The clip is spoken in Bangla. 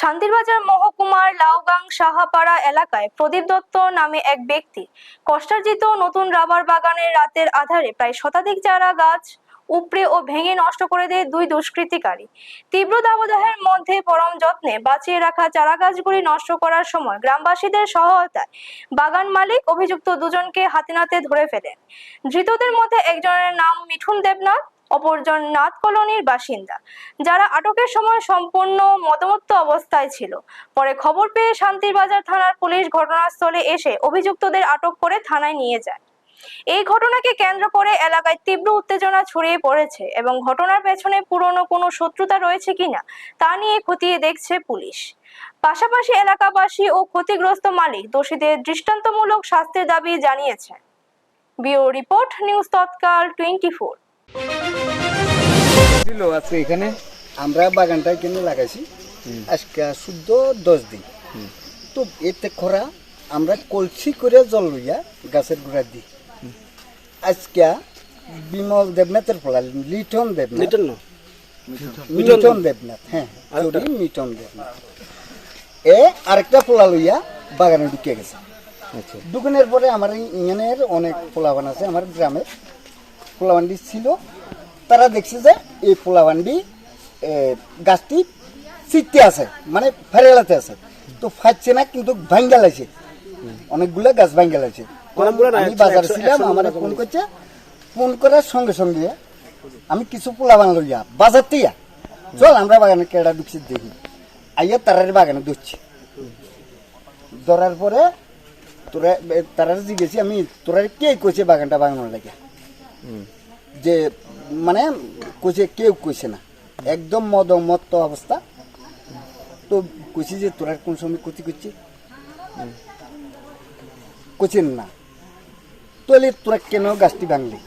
শান্তিরবাজার মহকুমার লাউগাং সাহাপাড়া এলাকায় প্রদীপ দত্ত নামে এক ব্যক্তি কষ্টার্জিত নতুন রাবার বাগানের রাতের আধারে প্রায় শতাধিক চারা গাছ উপড়ে ও ভেঙে নষ্ট করে দেয় দুই দুষ্কৃতিকারী। তীব্র দাবদাহের মধ্যে পরম যত্নে বাঁচিয়ে রাখা চারা গাছগুলি নষ্ট করার সময় গ্রামবাসীদের সহায়তায় বাগান মালিক অভিযুক্ত দুজনকে হাতেনাতে ধরে ফেলেন। ধৃতদের মধ্যে একজনের নাম মিঠুন দেবনাথ, অপরজন নাথ কলোনির বাসিন্দা, যারা আটকের সময় সম্পূর্ণ মদমত্ত অবস্থায় ছিল। পরে খবর পেয়ে শান্তিরবাজার থানার পুলিশ ঘটনাস্থলে এসে অভিযুক্তদের আটক করে থানায় নিয়ে যায়। এই ঘটনাকে কেন্দ্র করে এলাকায় তীব্র উত্তেজনা ছড়িয়ে পড়েছে এবং ঘটনার পেছনে পুরনো কোনো শত্রুতা রয়েছে কিনা তা নিয়ে খতিয়ে দেখছে পুলিশ। পাশাপাশি এলাকাবাসী ও ক্ষতিগ্রস্ত মালিক দোষীদের দৃষ্টান্তমূলক শাস্তির দাবি জানিয়েছেন। ব্যুরো রিপোর্ট, নিউজ তৎকাল 24। আজকে এখানে আমরা বাগানটা কিনে লাগাইছি আজকে শুদ্ধ 10 দিন। তো এতে খরা আমরা কলসি করে জল লইয়া গাছের গোড়া দিই। আজকে বিমল দেবনাথের ফলা লিটন দেবনাথ, মিটন দেবনাথ, হ্যাঁ মিটন দেবনাথ এ আরেকটা ফোলা লইয়া বাগানে ঢুকে গেছে। দোকানের পরে আমার ইংনের অনেক পোলাবান আছে, আমার গ্রামের পোলাবান্ডি ছিল। তারা দেখছে যে এই পোলাবান্ডি গাছটি চিটতে আছে, মানে ফেরেলাতে আছে, তো ফাটছে না, কিন্তু ভাঙ্গা লাগছে, অনেকগুলো গাছ ভাঙ্গা লাগছে। আমি বাজারে ছিলাম, আমার ফোন করছে, ফোন করার সঙ্গে সঙ্গে আমি কিছু পোলাবান লইয়া বাজার থেকে চল আমরা বাগানে কেডা ঢুকছি দেখি, আইয়া তারার বাগানে ধরছি। ধরার পরে তোরা তারা জিজ্ঞেছি আমি, তোরা কে কইছে বাগানটা বাগানোর লাগে, যে মানে কইছে কেউ কইছে না, একদম মদমত্ত অবস্থা। তো কইছি যে তোরা কোন সময় ক্ষতি করছি, কইছেন না, তাহলে তোরা কেন গাছটি ভাঙলি?